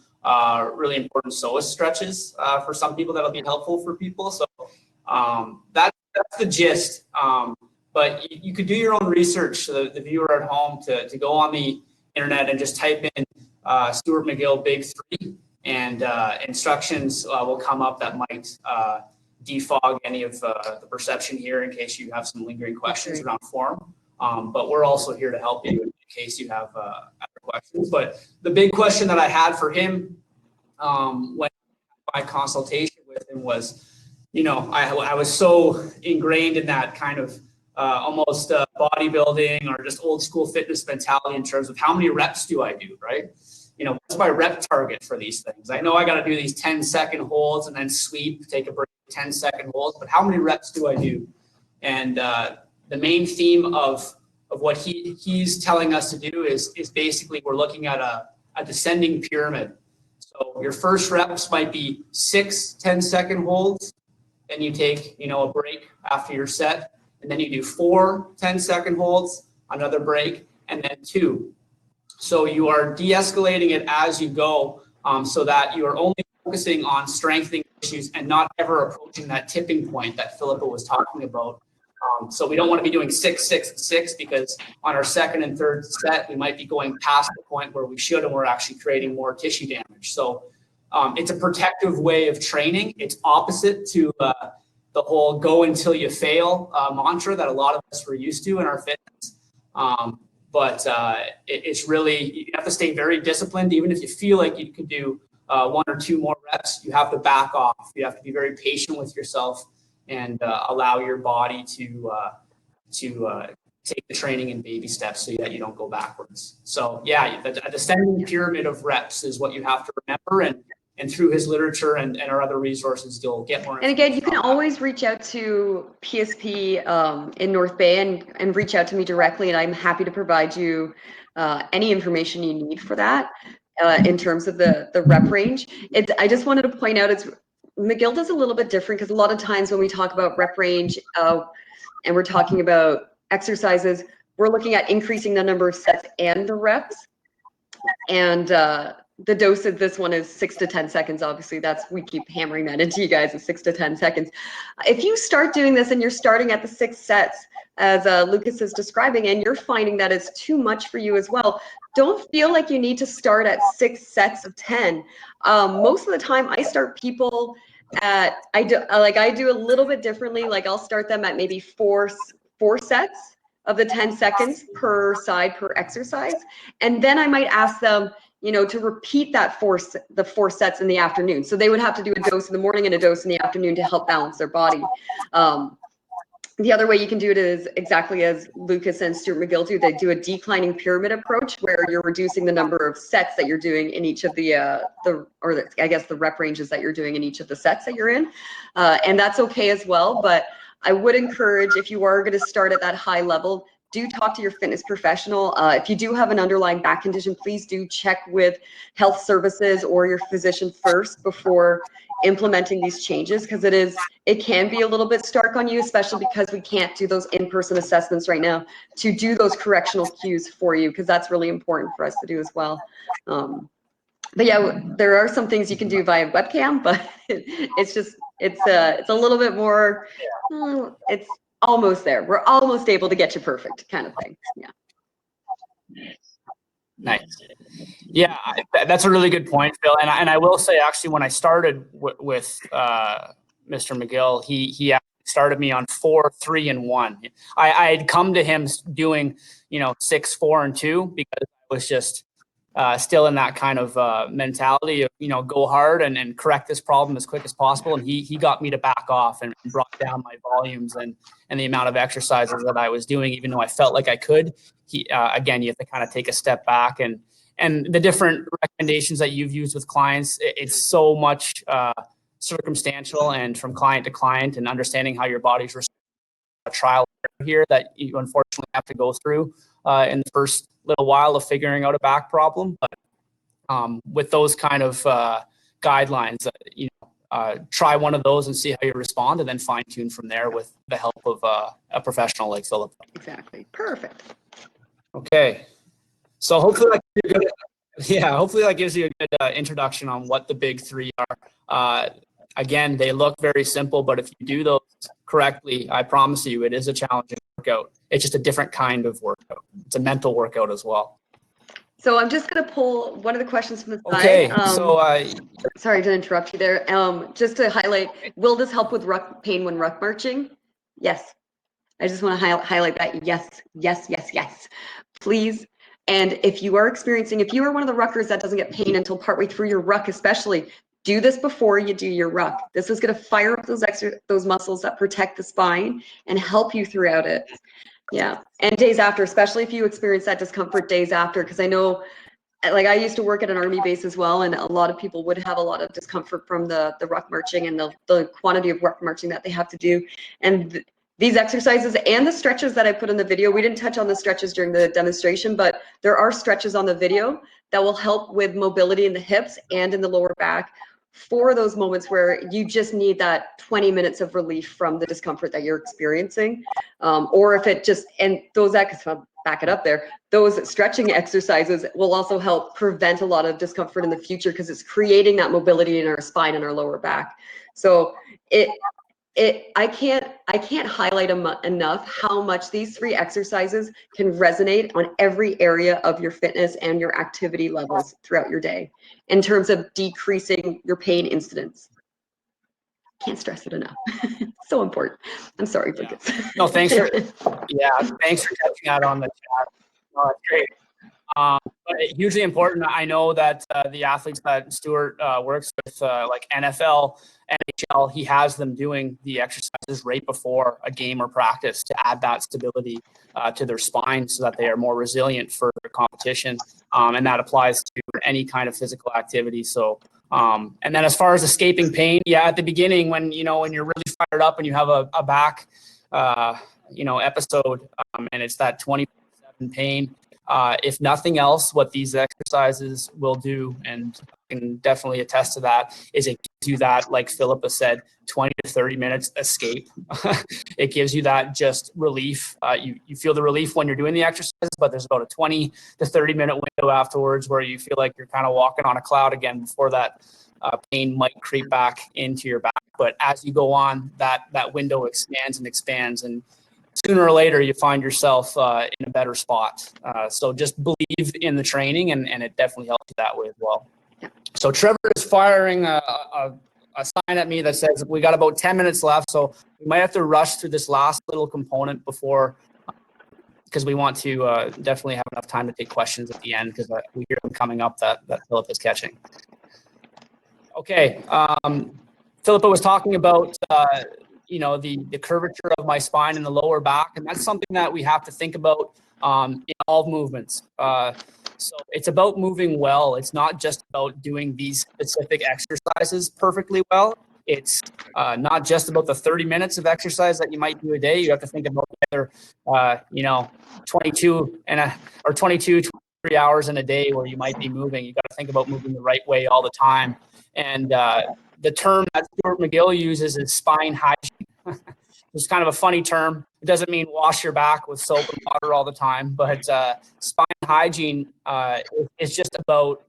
A: really important psoas stretches for some people that'll be helpful for people. So that's the gist. But you could do your own research, the viewer at home, to go on the internet and just type in Stuart McGill Big Three, and instructions will come up that might defog any of the perception here in case you have some lingering questions around form. But we're also here to help you in case you have other questions. But the big question that I had for him when my consultation with him was, I was so ingrained in that kind of almost bodybuilding or just old school fitness mentality in terms of how many reps do I do, right? What's my rep target for these things? I know I got to do these 10-second holds and then sweep, take a break, 10-second holds, but how many reps do I do? And the main theme of what he's telling us to do is basically we're looking at a descending pyramid. So your first reps might be 6 10-second holds, then you take a break after your set, and then you do 4 10-second holds, another break, and then 2. So you are de-escalating it as you go, so that you are only focusing on strengthening issues and not ever approaching that tipping point that Philippa was talking about. So we don't want to be doing 6, 6, and 6, because on our second and third set, we might be going past the point where we should, and we're actually creating more tissue damage. So it's a protective way of training. It's opposite to the whole go until you fail mantra that a lot of us were used to in our fitness. But it's really, you have to stay very disciplined. Even if you feel like you could do 1 or 2 more reps, you have to back off. You have to be very patient with yourself and allow your body to take the training in baby steps so that you don't go backwards. So yeah, a descending pyramid of reps is what you have to remember, and through his literature and our other resources, you'll get more.
C: And again, you can always reach out to PSP in North Bay and reach out to me directly, and I'm happy to provide you any information you need for that in terms of the rep range. I just wanted to point out, McGill does a little bit different, because a lot of times when we talk about rep range and we're talking about exercises, we're looking at increasing the number of sets and the reps. And the dose of this one is 6 to 10 seconds. Obviously, we keep hammering that into you guys, is 6 to 10 seconds. If you start doing this and you're starting at the 6 sets, as Lucas is describing, and you're finding that it's too much for you as well, don't feel like you need to start at 6 sets of 10. Most of the time, I start people at, I do a little bit differently. Like, I'll start them at maybe four sets of the 10 seconds per side per exercise. And then I might ask them, to repeat the 4 sets in the afternoon. So they would have to do a dose in the morning and a dose in the afternoon to help balance their body. The other way you can do it is exactly as Lucas and Stuart McGill do. They do a declining pyramid approach, where you're reducing the number of sets that you're doing in each of the rep ranges that you're doing in each of the sets that you're in. And that's okay as well. But I would encourage, if you are going to start at that high level, do talk to your fitness professional. If you do have an underlying back condition, please do check with health services or your physician first before implementing these changes, because it can be a little bit stark on you, especially because we can't do those in-person assessments right now to do those correctional cues for you, because that's really important for us to do as well. But yeah, there are some things you can do via webcam, but it's a little bit more, it's almost there. We're almost able to get you perfect kind of thing. Yeah.
A: Nice. Yeah, that's a really good point, Phil. And I will say, actually, when I started with Mr. McGill, he actually started me on 4, 3, and 1. I had come to him doing 6, 4, and 2 because I was just still in that kind of mentality of go hard and correct this problem as quick as possible. And he got me to back off and brought down my volumes and the amount of exercises that I was doing, even though I felt like I could. Again, you have to kind of take a step back and the different recommendations that you've used with clients, it's so much circumstantial and from client to client, and understanding how your body's a trial here that you unfortunately have to go through in the first little while of figuring out a back problem. But with those kind of guidelines, try one of those and see how you respond, and then fine tune from there with the help of a professional like Philip.
C: Exactly. Perfect.
A: Okay. So hopefully that gives you a good introduction on what the big 3 are. Again, they look very simple, but if you do those correctly, I promise you it is a challenging workout. It's just a different kind of workout. It's a mental workout as well.
C: So I'm just going to pull one of the questions from the side.
A: Okay,
C: Sorry to interrupt you there. Just to highlight, will this help with ruck pain when ruck marching? Yes. I just want to highlight that. Yes, yes, yes, yes. Please. And if you are one of the ruckers that doesn't get pain until partway through your ruck, especially, do this before you do your ruck. This is going to fire up those muscles that protect the spine and help you throughout it. Yeah. And days after, especially if you experience that discomfort days after, because I know, like, I used to work at an army base as well, and a lot of people would have a lot of discomfort from the ruck marching and the quantity of ruck marching that they have to do. And these exercises and the stretches that I put in the video, we didn't touch on the stretches during the demonstration, but there are stretches on the video that will help with mobility in the hips and in the lower back for those moments where you just need that 20 minutes of relief from the discomfort that you're experiencing. Or if it just, and those, back it up there, those stretching exercises will also help prevent a lot of discomfort in the future, because it's creating that mobility in our spine and our lower back. So I can't highlight enough how much these 3 exercises can resonate on every area of your fitness and your activity levels throughout your day in terms of decreasing your pain incidence. Can't stress it enough. So important. I'm sorry, Lucas.
A: No, thanks for catching that on the chat. No, that's great. But hugely important. I know that the athletes that Stuart works with, like NFL, NHL, he has them doing the exercises right before a game or practice to add that stability to their spine so that they are more resilient for competition. And that applies to any kind of physical activity. So, and then as far as escaping pain, at the beginning when you're really fired up and you have a back, episode, and it's that 24/7 pain. If nothing else, what these exercises will do, and I can definitely attest to that, is it gives you that, like Philippa said, 20 to 30 minutes escape. It gives you that just relief. You feel the relief when you're doing the exercises, but there's about a 20 to 30 minute window afterwards where you feel like you're kind of walking on a cloud again before that pain might creep back into your back. But as you go on, that window expands and expands, and sooner or later you find yourself in a better spot. So just believe in the training, and it definitely helps you that way as well. So Trevor is firing a sign at me that says we got about 10 minutes left. So we might have to rush through this last little component before, because we want to definitely have enough time to take questions at the end, because we hear them coming up that Philip is catching. Okay. Philippa was talking about the curvature of my spine in the lower back, and that's something that we have to think about in all movements. So it's about moving well. It's not just about doing these specific exercises perfectly well. it's not just about the 30 minutes of exercise that you might do a day. You have to think about the other, 23 hours in a day where you might be moving. You got to think about moving the right way all the time. And the term that Stuart McGill uses is spine hygiene. It's kind of a funny term. It doesn't mean wash your back with soap and water all the time, but spine hygiene is just about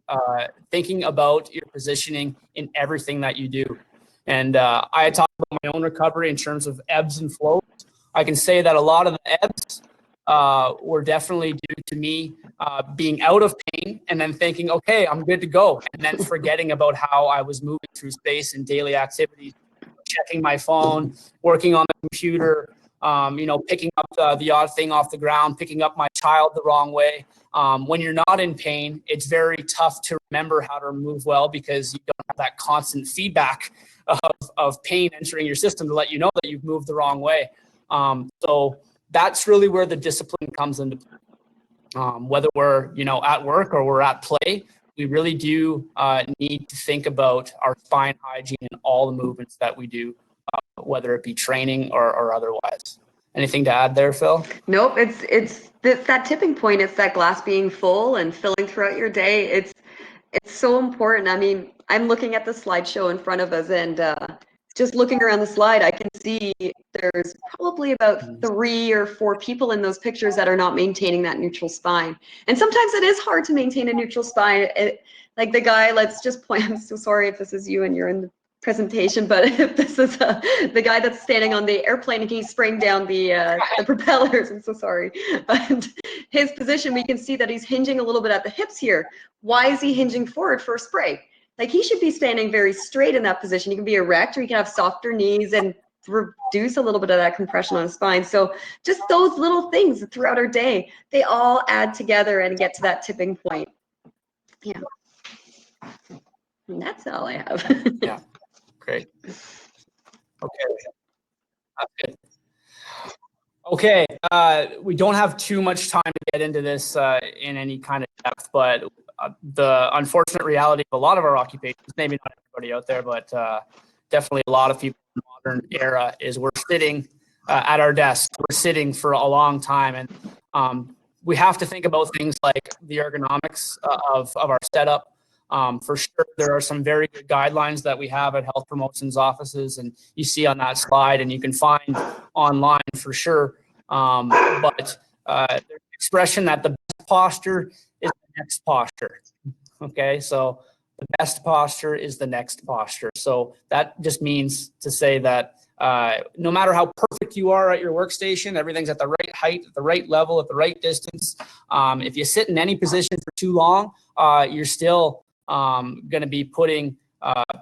A: thinking about your positioning in everything that you do. And I talk about my own recovery in terms of ebbs and flows. I can say that a lot of the ebbs were definitely due to me being out of pain and then thinking, okay, I'm good to go. And then forgetting about how I was moving through space and daily activities, checking my phone, working on the computer, picking up the odd thing off the ground, picking up my child the wrong way. When you're not in pain, it's very tough to remember how to move well because you don't have that constant feedback of pain entering your system to let you know that you've moved the wrong way. So that's really where the discipline comes into play. Whether we're, at work or we're at play, we really do need to think about our spine hygiene and all the movements that we do, whether it be training or otherwise. Anything to add there, Phil?
C: Nope, it's that tipping point. It's that glass being full and filling throughout your day. It's so important. I mean, I'm looking at the slideshow in front of us, and just looking around the slide, I can see there's probably about 3 or 4 people in those pictures that are not maintaining that neutral spine. And sometimes it is hard to maintain a neutral spine. Like the guy, let's just point, I'm so sorry if this is you and you're in the presentation, but if this is the guy that's standing on the airplane and he's spraying down the propellers, I'm so sorry. But his position, we can see that he's hinging a little bit at the hips here. Why is he hinging forward for a spray? Like he should be standing very straight in that position. He can be erect, or he can have softer knees and reduce a little bit of that compression on his spine. So just those little things throughout our day, they all add together and get to that tipping point. Yeah. And that's all I have.
A: Yeah. Great. Okay. That's good. Okay. We don't have too much time to get into this in any kind of depth, but the unfortunate reality of a lot of our occupations, maybe not everybody out there, but definitely a lot of people in the modern era, is we're sitting at our desk. We're sitting for a long time. And we have to think about things like the ergonomics of our setup. For sure, there are some very good guidelines that we have at Health Promotions offices, and you see on that slide, and you can find online for sure. But there's an expression that the best posture is the next posture. Okay, so the best posture is the next posture. So that just means to say that no matter how perfect you are at your workstation, everything's at the right height, at the right level, at the right distance. If you sit in any position for too long, you're still going to be putting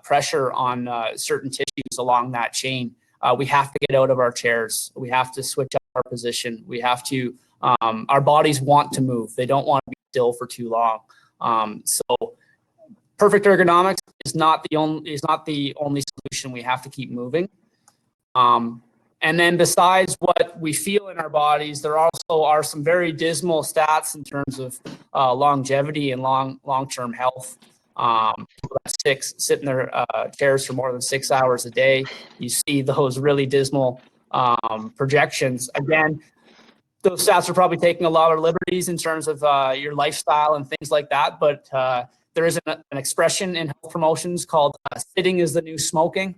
A: pressure on certain tissues along that chain. We have to get out of our chairs. We have to switch up our position. We have to, our bodies want to move. They don't want to be still for too long. So perfect ergonomics is not the only solution. We have to keep moving. And then besides what we feel in our bodies, there also are some very dismal stats in terms of longevity and long-term health. People that sit in their chairs for more than 6 hours a day, you see those really dismal projections. Again, those stats are probably taking a lot of liberties in terms of your lifestyle and things like that, but there is an expression in health promotions called sitting is the new smoking,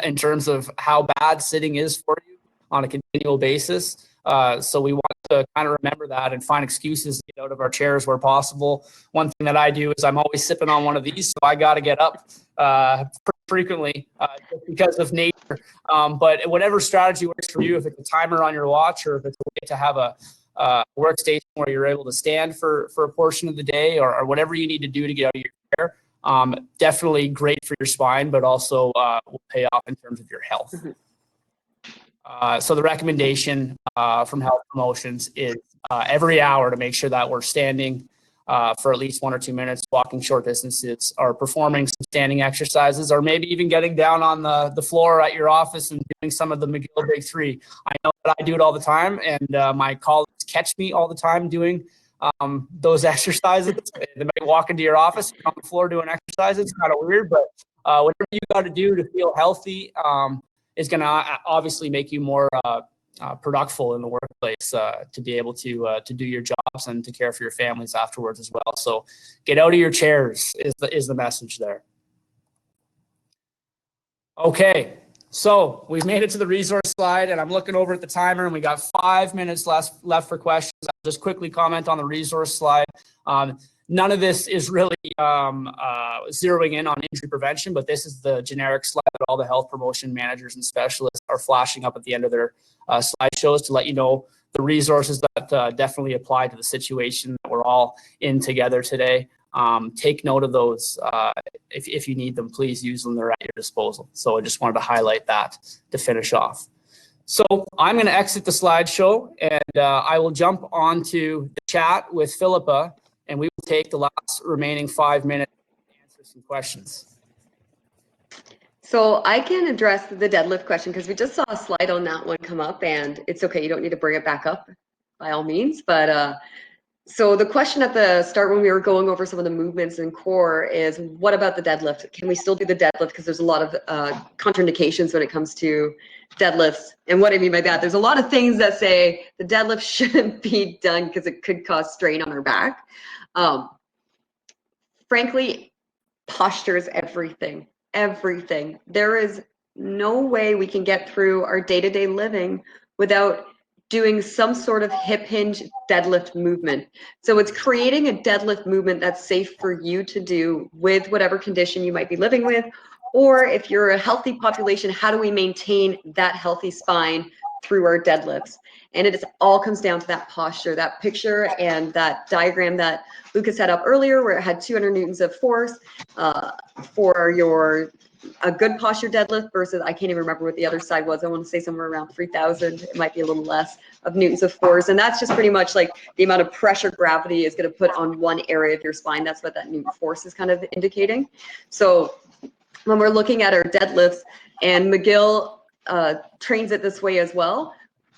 A: in terms of how bad sitting is for you on a continual basis. So we want to kind of remember that and find excuses to get out of our chairs where possible. One thing that I do is I'm always sipping on one of these, so I got to get up frequently just because of nature. But whatever strategy works for you, if it's a timer on your watch or if it's a way to have a workstation where you're able to stand for a portion of the day, or whatever you need to do to get out of your chair, definitely great for your spine, but also will pay off in terms of your health. So the recommendation from Health Promotions is every hour to make sure that we're standing for at least 1 or 2 minutes, walking short distances, or performing some standing exercises, or maybe even getting down on the floor at your office and doing some of the McGill Big Three. I know that I do it all the time, and my colleagues catch me all the time doing those exercises. They might walk into your office on the floor doing exercises. It's kind of weird, but whatever you got to do to feel healthy is going to obviously make you more productive in the workplace to be able to do your jobs and to care for your families afterwards as well. So get out of your chairs is the message there. Okay, so we've made it to the resource slide, and I'm looking over at the timer, and we got 5 minutes left for questions. I'll just quickly comment on the resource slide. None of this is really zeroing in on injury prevention, but this is the generic slide that all the health promotion managers and specialists are flashing up at the end of their slideshows to let you know the resources that definitely apply to the situation that we're all in together today. Take note of those. If you need them, please use them. They're at your disposal. So I just wanted to highlight that to finish off. So I'm going to exit the slideshow, and I will jump onto the chat with Philippa, and we will take the last remaining 5 minutes to answer some questions.
C: So I can address the deadlift question because we just saw a slide on that one come up, and it's okay. You don't need to bring it back up by all means. But so the question at the start when we were going over some of the movements in core is, what about the deadlift? Can we still do the deadlift? Because there's a lot of contraindications when it comes to deadlifts. And what I mean by that, there's a lot of things that say the deadlift shouldn't be done because it could cause strain on our back. Frankly, posture is everything. Everything. There is no way we can get through our day-to-day living without doing some sort of hip hinge deadlift movement. So it's creating a deadlift movement that's safe for you to do with whatever condition you might be living with, or if you're a healthy population, how do we maintain that healthy spine through our deadlifts? And it all comes down to that posture, that picture and that diagram that Lucas had up earlier, where it had 200 newtons of force for a good posture deadlift versus, I can't even remember what the other side was. I want to say somewhere around 3,000. It might be a little less of newtons of force. And that's just pretty much like the amount of pressure gravity is going to put on one area of your spine. That's what that newton force is kind of indicating. So when we're looking at our deadlifts, and McGill trains it this way as well,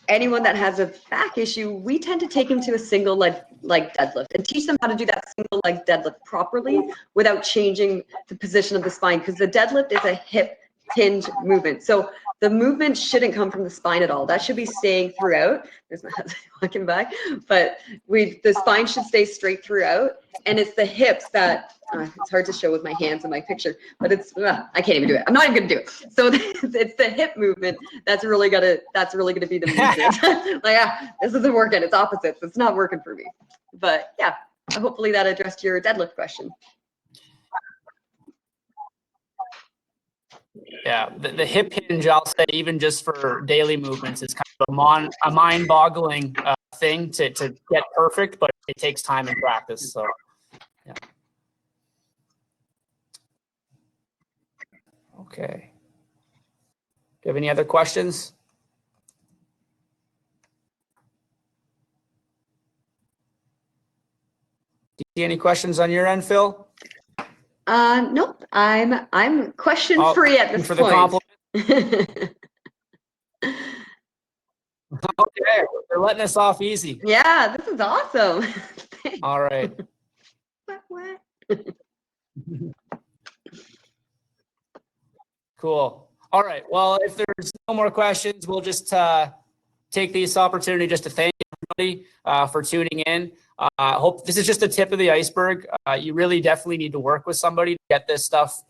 C: anyone that has a back issue, we tend to take them to a single leg deadlift and teach them how to do that single leg deadlift properly without changing the position of the spine, because the deadlift is a hip hinge movement. So the movement shouldn't come from the spine at all. That should be staying throughout. There's my husband walking back, but the spine should stay straight throughout, and it's the hips that it's hard to show with my hands in my picture, but it's I can't even do it. I'm not even gonna do it. So it's the hip movement that's really gonna be the movement. Like, this isn't working. It's opposites. It's not working for me. But yeah, hopefully that addressed your deadlift question.
A: Yeah, the hip hinge, I'll say, even just for daily movements, is kind of a mind-boggling thing to get perfect, but it takes time and practice. So, yeah. Okay. Do you have any other questions? Do you see any questions on your end, Phil?
C: Nope. I'm question free at this
A: for
C: point.
A: The compliment. Okay, they're letting us off easy.
C: Yeah, this is awesome.
A: All right.
C: What?
A: Cool. All right. Well, if there's no more questions, we'll just take this opportunity just to thank everybody for tuning in. I hope this is just the tip of the iceberg. You really definitely need to work with somebody to get this stuff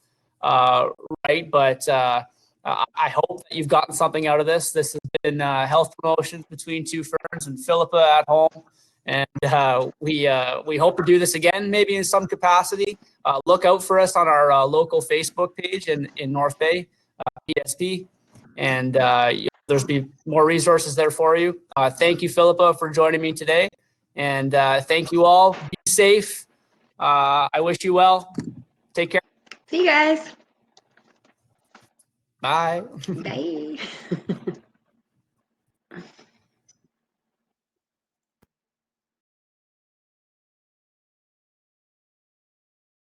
A: right. But I hope that you've gotten something out of this. This has been health promotions between two ferns and Philippa at home. And we hope to do this again, maybe in some capacity. Look out for us on our local Facebook page in North Bay, PSP. And there's be more resources there for you. Thank you, Philippa, for joining me today. And thank you all. Be safe. I wish you well. Take care.
C: See you guys.
A: Bye.
C: Bye.